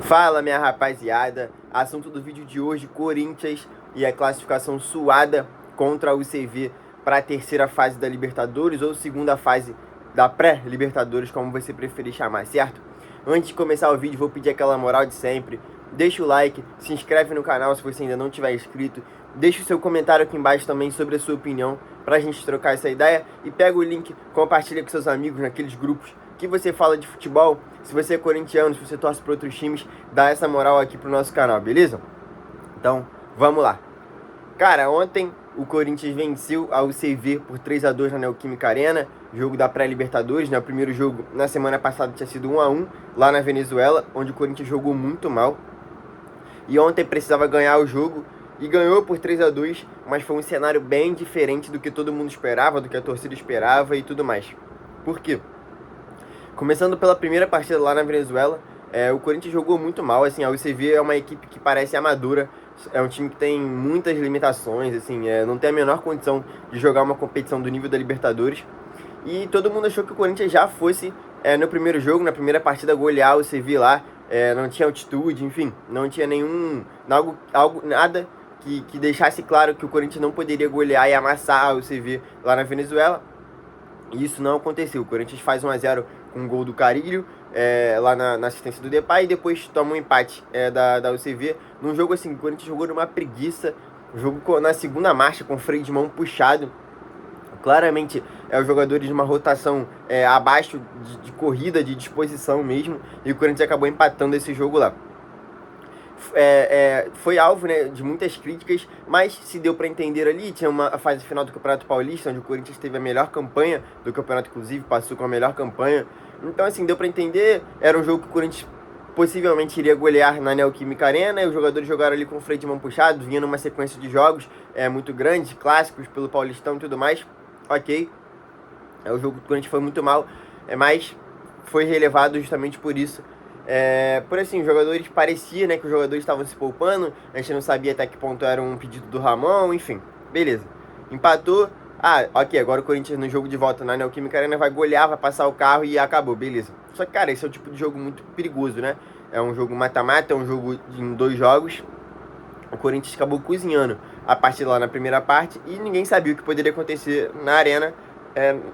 Fala, minha rapaziada, assunto do vídeo de hoje: Corinthians e a classificação suada contra o UCV para a terceira fase da Libertadores ou segunda fase da pré-Libertadores, como você preferir chamar, certo? Antes de começar o vídeo, vou pedir aquela moral de sempre: deixa o like, se inscreve no canal se você ainda não tiver inscrito, deixa o seu comentário aqui embaixo também sobre a sua opinião pra gente trocar essa ideia, e pega o link, compartilha com seus amigos naqueles grupos que você fala de futebol. Se você é corintiano, se você torce para outros times, dá essa moral aqui pro nosso canal, beleza? Então, vamos lá. Cara, ontem o Corinthians venceu a UCV por 3-2 na Neoquímica Arena, jogo da pré-Libertadores, né? O primeiro jogo na semana passada tinha sido 1-1 lá na Venezuela, onde o Corinthians jogou muito mal. E ontem precisava ganhar o jogo e ganhou por 3-2, mas foi um cenário bem diferente do que todo mundo esperava, do que a torcida esperava e tudo mais. Por quê? Começando pela primeira partida lá na Venezuela, o Corinthians jogou muito mal. Assim, a UCV é uma equipe que parece amadora, é um time que tem muitas limitações, assim, não tem a menor condição de jogar uma competição do nível da Libertadores. E todo mundo achou que o Corinthians já fosse, no primeiro jogo, na primeira partida, golear o UCV lá. Não tinha altitude, enfim, não tinha nada que deixasse claro que o Corinthians não poderia golear e amassar o UCV lá na Venezuela. E isso não aconteceu. O Corinthians faz 1-0 com um gol do Carilho, lá na assistência do Depay, e depois toma um empate da UCV. Num jogo assim, o Corinthians jogou numa preguiça, jogo na segunda marcha, com o freio de mão puxado. Claramente, os jogadores de uma rotação abaixo de corrida, de disposição mesmo, e o Corinthians acabou empatando esse jogo lá. Foi alvo, né, de muitas críticas, mas se deu para entender ali. Tinha a fase final do Campeonato Paulista, onde o Corinthians teve a melhor campanha do campeonato, inclusive passou com a melhor campanha. Então, assim, deu para entender. Era um jogo que o Corinthians possivelmente iria golear na Neoquímica Arena, e os jogadores jogaram ali com o freio de mão puxado, vinha numa sequência de jogos muito grandes, clássicos pelo Paulistão e tudo mais. Ok, o jogo do Corinthians foi muito mal, mas foi relevado justamente por isso. Por assim, os jogadores, parecia, né, que os jogadores estavam se poupando. A gente não sabia até que ponto era um pedido do Ramon, enfim, beleza, empatou. Ok, agora o Corinthians no jogo de volta na Neoquímica Arena vai golear, vai passar o carro e acabou, beleza. Só que, cara, esse é o tipo de jogo muito perigoso, né? É um jogo mata-mata, é um jogo em 2 jogos. O Corinthians acabou cozinhando a partida lá na primeira parte e ninguém sabia o que poderia acontecer na arena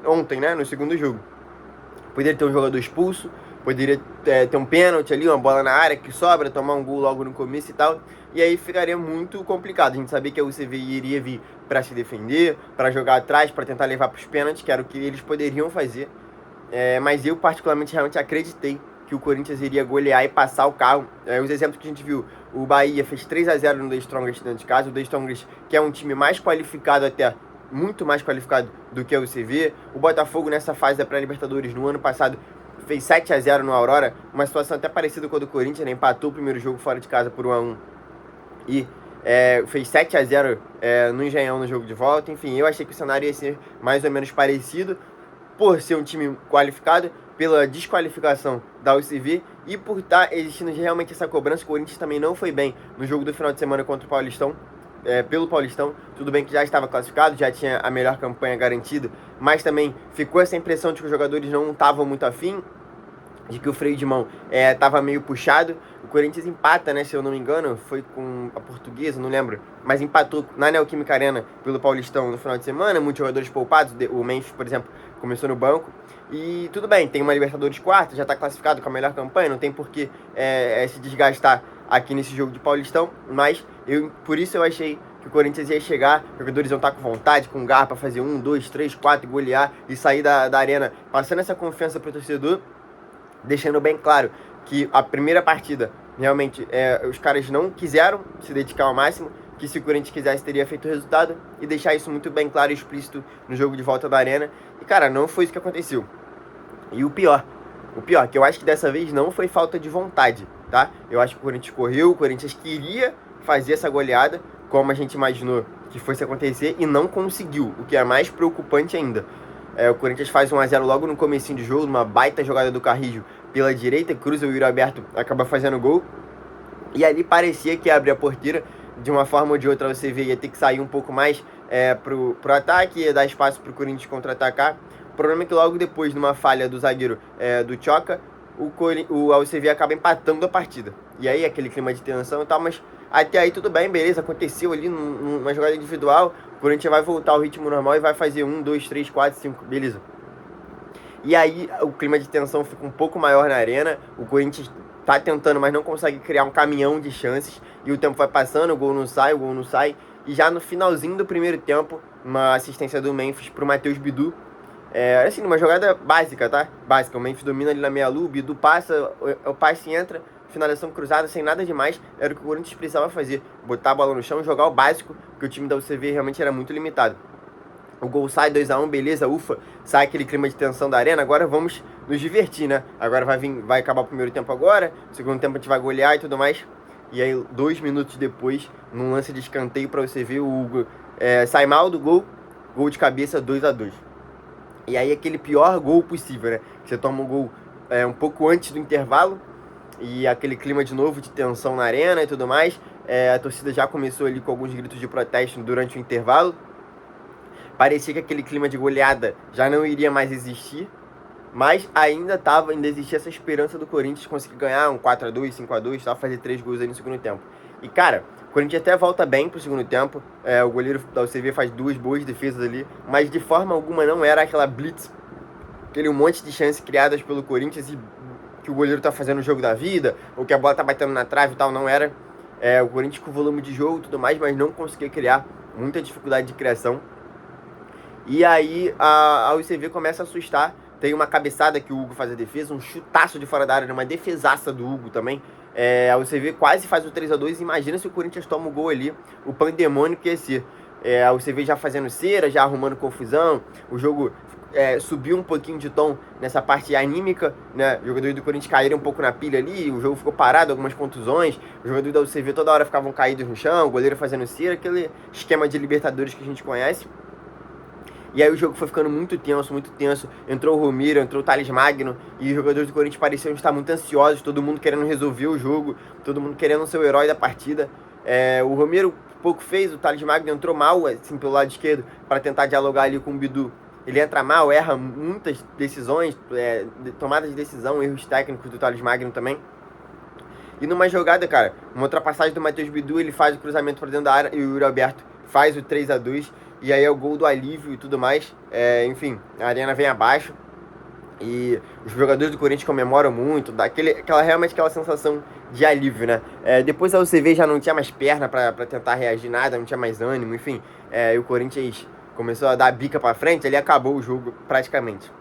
ontem, né, no segundo jogo. Poderia ter um jogador expulso, poderia ter um pênalti ali, uma bola na área que sobra, tomar um gol logo no começo e tal. E aí ficaria muito complicado. A gente sabia que a UCV iria vir para se defender, para jogar atrás, para tentar levar para os pênaltis, que era o que eles poderiam fazer. Mas eu particularmente realmente acreditei que o Corinthians iria golear e passar o carro. Os exemplos que a gente viu: o Bahia fez 3-0 no The Strongest dentro de casa. O The Strongest, que é um time mais qualificado até, muito mais qualificado do que a UCV. O Botafogo, nessa fase da pré-Libertadores, no ano passado, fez 7-0 no Aurora, uma situação até parecida com a do Corinthians, né? Empatou o primeiro jogo fora de casa por 1-1 e fez 7-0 no Engenhão no jogo de volta. Enfim, eu achei que o cenário ia ser mais ou menos parecido, por ser um time qualificado, pela desqualificação da UCV e por estar existindo realmente essa cobrança. O Corinthians também não foi bem no jogo do final de semana contra o Paulistão, pelo Paulistão. Tudo bem que já estava classificado, já tinha a melhor campanha garantida, mas também ficou essa impressão de que os jogadores não estavam muito afim, de que o freio de mão estava meio puxado. O Corinthians empata, né, se eu não me engano, foi com a Portuguesa, não lembro, mas empatou na Neoquímica Arena pelo Paulistão no final de semana. Muitos jogadores poupados, o Memphis, por exemplo, começou no banco. E tudo bem, tem uma Libertadores quarta, já está classificado com a melhor campanha, não tem por que se desgastar aqui nesse jogo de Paulistão, mas por isso eu achei que o Corinthians ia chegar, os jogadores iam estar com vontade, com garra para fazer 1, 2, 3, 4, golear e sair da arena, passando essa confiança para o torcedor, deixando bem claro que a primeira partida, realmente, os caras não quiseram se dedicar ao máximo, que se o Corinthians quisesse teria feito o resultado, e deixar isso muito bem claro e explícito no jogo de volta da arena. E, cara, não foi isso que aconteceu. E o pior, que eu acho que dessa vez não foi falta de vontade, tá? Eu acho que o Corinthians correu, o Corinthians queria fazer essa goleada, como a gente imaginou que fosse acontecer, e não conseguiu, o que é mais preocupante ainda. O Corinthians faz 1-0 logo no comecinho do jogo, uma baita jogada do Carrillo pela direita, cruza o Yuri Alberto, acaba fazendo gol. E ali parecia que ia abrir a porteira, de uma forma ou de outra você ia ter que sair um pouco mais pro ataque, ia dar espaço pro Corinthians contra-atacar. O problema é que logo depois, numa falha do zagueiro do Tchoca, o AUCV acaba empatando a partida. E aí aquele clima de tensão e tal, mas até aí tudo bem, beleza, aconteceu ali numa jogada individual, o Corinthians vai voltar ao ritmo normal e vai fazer 1, 2, 3, 4, 5, beleza. E aí o clima de tensão fica um pouco maior na arena, o Corinthians tá tentando, mas não consegue criar um caminhão de chances, e o tempo vai passando, o gol não sai, e já no finalzinho do primeiro tempo, uma assistência do Memphis pro Matheus Bidu, assim, numa jogada básica, tá? Básica, o Memphis domina ali na meia-lua, o Bidu passa, o passe entra, finalização cruzada, sem nada demais, era o que o Corinthians precisava fazer, botar a bola no chão, jogar o básico, porque o time da UCV realmente era muito limitado. O gol sai 2-1, beleza, ufa, sai aquele clima de tensão da arena, agora vamos nos divertir, né? Agora vai acabar o primeiro tempo agora, o segundo tempo a gente vai golear e tudo mais. E aí, 2 minutos depois, num lance de escanteio pra você ver, o Hugo sai mal do gol de cabeça, 2-2. E aí aquele pior gol possível, né? Você toma um gol um pouco antes do intervalo, e aquele clima de novo de tensão na arena e tudo mais. A torcida já começou ali com alguns gritos de protesto durante o intervalo. Parecia que aquele clima de goleada já não iria mais existir, mas ainda existia essa esperança do Corinthians conseguir ganhar um 4-2, 5-2, fazer 3 gols aí no segundo tempo. E cara, o Corinthians até volta bem pro segundo tempo, o goleiro da UCV faz 2 boas defesas ali, mas de forma alguma não era aquela blitz, aquele monte de chances criadas pelo Corinthians e que o goleiro tá fazendo o jogo da vida, ou que a bola tá batendo na trave e tal, não era. O Corinthians com volume de jogo e tudo mais, mas não conseguia criar, muita dificuldade de criação. E aí a UCV começa a assustar. Tem uma cabeçada que o Hugo faz a defesa, um chutaço de fora da área, uma defesaça do Hugo também. A UCV quase faz o 3-2. Imagina se o Corinthians toma o gol ali, o pandemônio que ia ser. A UCV já fazendo cera, já arrumando confusão. O jogo subiu um pouquinho de tom nessa parte anímica, né? Os jogadores do Corinthians caíram um pouco na pilha ali, o jogo ficou parado, algumas contusões. Os jogadores da UCV toda hora ficavam caídos no chão, o goleiro fazendo cera, aquele esquema de Libertadores que a gente conhece. E aí o jogo foi ficando muito tenso. Entrou o Romero, entrou o Thales Magno, e os jogadores do Corinthians pareciam estar muito ansiosos, todo mundo querendo resolver o jogo, todo mundo querendo ser o herói da partida. O Romero pouco fez, o Thales Magno entrou mal, assim, pelo lado esquerdo, para tentar dialogar ali com o Bidu. Ele entra mal, erra muitas decisões, tomadas de decisão, erros técnicos do Thales Magno também. E numa jogada, cara, uma ultrapassagem do Matheus Bidu, ele faz o cruzamento para dentro da área, e o Yuri Alberto faz o 3-2. E aí é o gol do alívio e tudo mais. Enfim, a arena vem abaixo. E os jogadores do Corinthians comemoram muito. Dá realmente aquela sensação de alívio, né? Depois a UCV já não tinha mais perna pra tentar reagir nada, não tinha mais ânimo, enfim. E o Corinthians começou a dar a bica pra frente, ali acabou o jogo praticamente.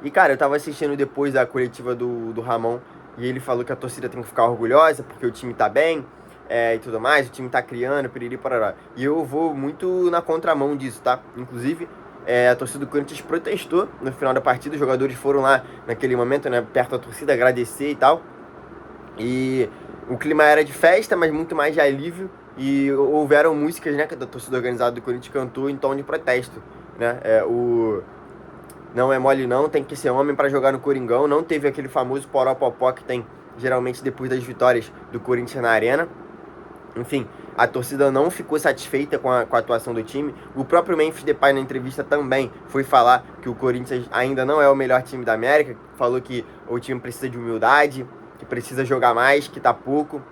E cara, eu tava assistindo depois a coletiva do Ramon. E ele falou que a torcida tem que ficar orgulhosa porque o time tá bem. E tudo mais, o time tá criando, piriri, parará. E eu vou muito na contramão disso, tá? Inclusive, a torcida do Corinthians protestou no final da partida, os jogadores foram lá naquele momento, né, perto da torcida, agradecer e tal. E o clima era de festa, mas muito mais de alívio. E houveram músicas, né, que a torcida organizada do Corinthians cantou em tom de protesto, né? Não é mole não, tem que ser homem pra jogar no Coringão. Não teve aquele famoso poró-popó que tem geralmente depois das vitórias do Corinthians na arena. Enfim, a torcida não ficou satisfeita com a atuação do time. O próprio Memphis Depay na entrevista também foi falar que o Corinthians ainda não é o melhor time da América. Falou que o time precisa de humildade, que precisa jogar mais, que tá pouco.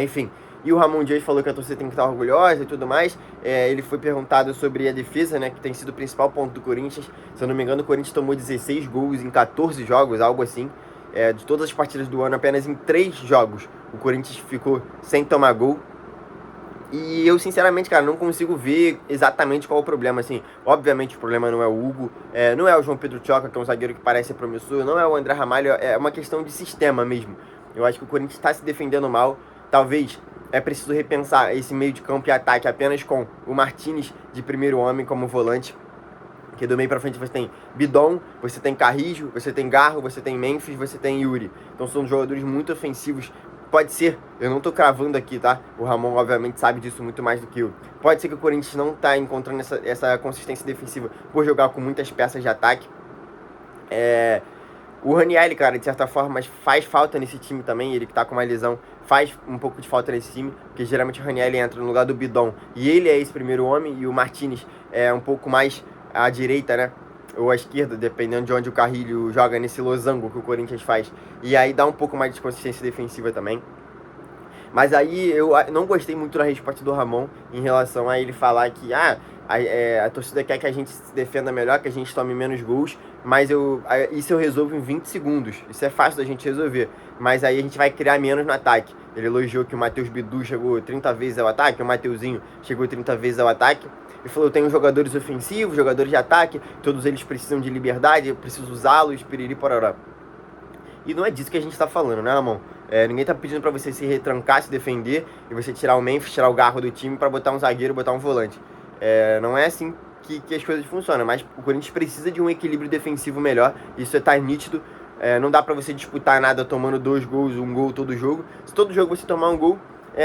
Enfim, e o Ramon Dias falou que a torcida tem que estar orgulhosa e tudo mais. Ele foi perguntado sobre a defesa, né, que tem sido o principal ponto do Corinthians. Se eu não me engano, o Corinthians tomou 16 gols em 14 jogos, algo assim. De todas as partidas do ano, apenas em 3 jogos o Corinthians ficou sem tomar gol. E eu, sinceramente, cara, não consigo ver exatamente qual é o problema, assim. Obviamente o problema não é o Hugo, não é o João Pedro Tchoca, que é um zagueiro que parece ser promissor, não é o André Ramalho, é uma questão de sistema mesmo. Eu acho que o Corinthians está se defendendo mal. Talvez é preciso repensar esse meio de campo e ataque apenas com o Martínez de primeiro homem como volante. Que do meio pra frente você tem Bidon, você tem Carrijo, você tem Garro, você tem Memphis, você tem Yuri. Então são jogadores muito ofensivos. Pode ser, eu não tô cravando aqui, tá? O Ramon obviamente sabe disso muito mais do que eu. Pode ser que o Corinthians não tá encontrando essa consistência defensiva por jogar com muitas peças de ataque. O Ranieri, cara, de certa forma, faz falta nesse time também. Ele que tá com uma lesão faz um pouco de falta nesse time, porque geralmente o Ranieri entra no lugar do Bidon e ele é esse primeiro homem, e o Martínez é um pouco mais à direita, né? ou à esquerda, dependendo de onde o Carrilho joga nesse losango que o Corinthians faz. E aí dá um pouco mais de consistência defensiva também. Mas aí eu não gostei muito da resposta do Ramon em relação a ele falar que a torcida quer que a gente se defenda melhor, que a gente tome menos gols, mas isso eu resolvo em 20 segundos. Isso é fácil da gente resolver. Mas aí a gente vai criar menos no ataque. Ele elogiou que o Matheus Bidu chegou 30 vezes ao ataque, o Mateuzinho chegou 30 vezes ao ataque. Ele falou, eu tenho jogadores ofensivos, jogadores de ataque, todos eles precisam de liberdade, eu preciso usá-los, piriri, pororó. E não é disso que a gente tá falando, né, Ramon? Ninguém tá pedindo pra você se retrancar, se defender, e você tirar o Memphis, tirar o Garro do time pra botar um zagueiro, botar um volante. Não é assim que as coisas funcionam, mas o Corinthians precisa de um equilíbrio defensivo melhor, isso tá nítido. Não dá pra você disputar nada tomando 2 gols, 1 gol todo jogo. Se todo jogo você tomar 1 gol,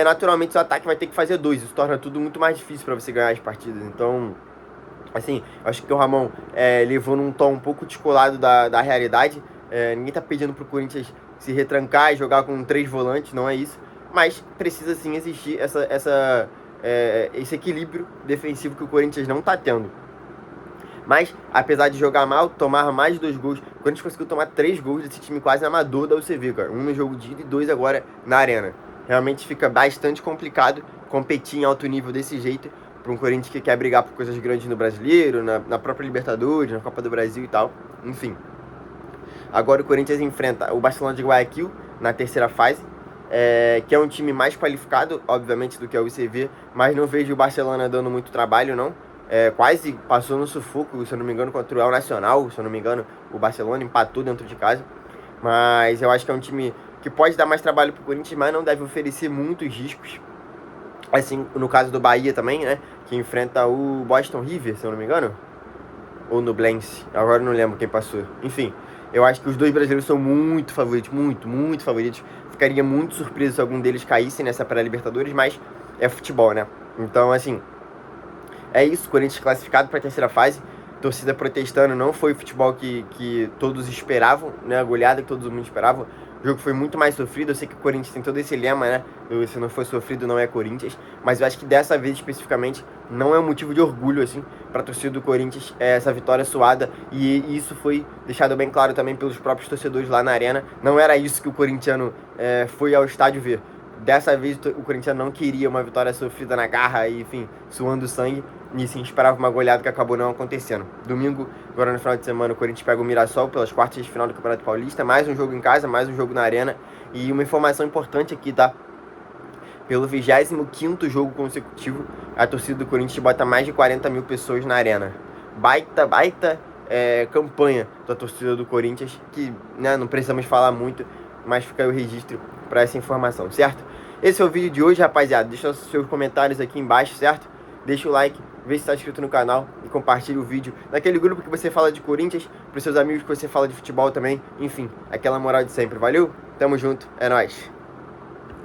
naturalmente seu ataque vai ter que fazer 2. Isso torna tudo muito mais difícil pra você ganhar as partidas. Então, assim, acho que o Ramon levou num tom um pouco descolado da realidade. Ninguém tá pedindo pro Corinthians se retrancar e jogar com 3 volantes, não é isso. Mas precisa sim existir esse equilíbrio defensivo que o Corinthians não tá tendo. Mas, apesar de jogar mal, tomar mais de 2 gols, o Corinthians conseguiu tomar 3 gols desse time quase amador da UCV, cara. 1 no jogo de ida e 2 agora na Arena. Realmente fica bastante complicado competir em alto nível desse jeito para um Corinthians que quer brigar por coisas grandes no Brasileiro, na própria Libertadores, na Copa do Brasil e tal. Enfim. Agora o Corinthians enfrenta o Barcelona de Guayaquil na terceira fase, que é um time mais qualificado, obviamente, do que a UCV, mas não vejo o Barcelona dando muito trabalho, não. Quase passou no sufoco, se eu não me engano, contra o El Nacional, se eu não me engano, o Barcelona empatou dentro de casa. Mas eu acho que é um time que pode dar mais trabalho pro Corinthians, mas não deve oferecer muitos riscos. Assim, no caso do Bahia também, né, que enfrenta o Boston River, se eu não me engano, ou no Nublense, agora eu não lembro quem passou. Enfim, eu acho que os 2 brasileiros são muito favoritos, muito favoritos. Ficaria muito surpreso se algum deles caísse nessa pré-Libertadores, mas é futebol, né? Então, assim, é isso, Corinthians classificado para a terceira fase, torcida protestando, não foi o futebol que todos esperavam, né? A goleada que todo mundo esperava. O jogo foi muito mais sofrido, eu sei que o Corinthians tem todo esse lema, né? Se não for sofrido, não é Corinthians. Mas eu acho que dessa vez, especificamente, não é um motivo de orgulho, assim, para a torcida do Corinthians, essa vitória suada. E isso foi deixado bem claro também pelos próprios torcedores lá na Arena. Não era isso que o corintiano foi ao estádio ver. Dessa vez, o Corinthians não queria uma vitória sofrida na garra e, enfim, suando sangue. E sim, esperava uma goleada que acabou não acontecendo. Domingo, agora no final de semana, o Corinthians pega o Mirassol pelas quartas de final do Campeonato Paulista. Mais um jogo em casa, mais um jogo na Arena. E uma informação importante aqui, tá? Pelo 25º jogo consecutivo, a torcida do Corinthians bota mais de 40 mil pessoas na Arena. Baita campanha da torcida do Corinthians, que, né, não precisamos falar muito, mas fica aí o registro para essa informação, certo? Esse é o vídeo de hoje, rapaziada. Deixa os seus comentários aqui embaixo, certo? Deixa o like, vê se está inscrito no canal e compartilha o vídeo naquele grupo que você fala de Corinthians, para os seus amigos que você fala de futebol também. Enfim, aquela moral de sempre. Valeu? Tamo junto, é nóis.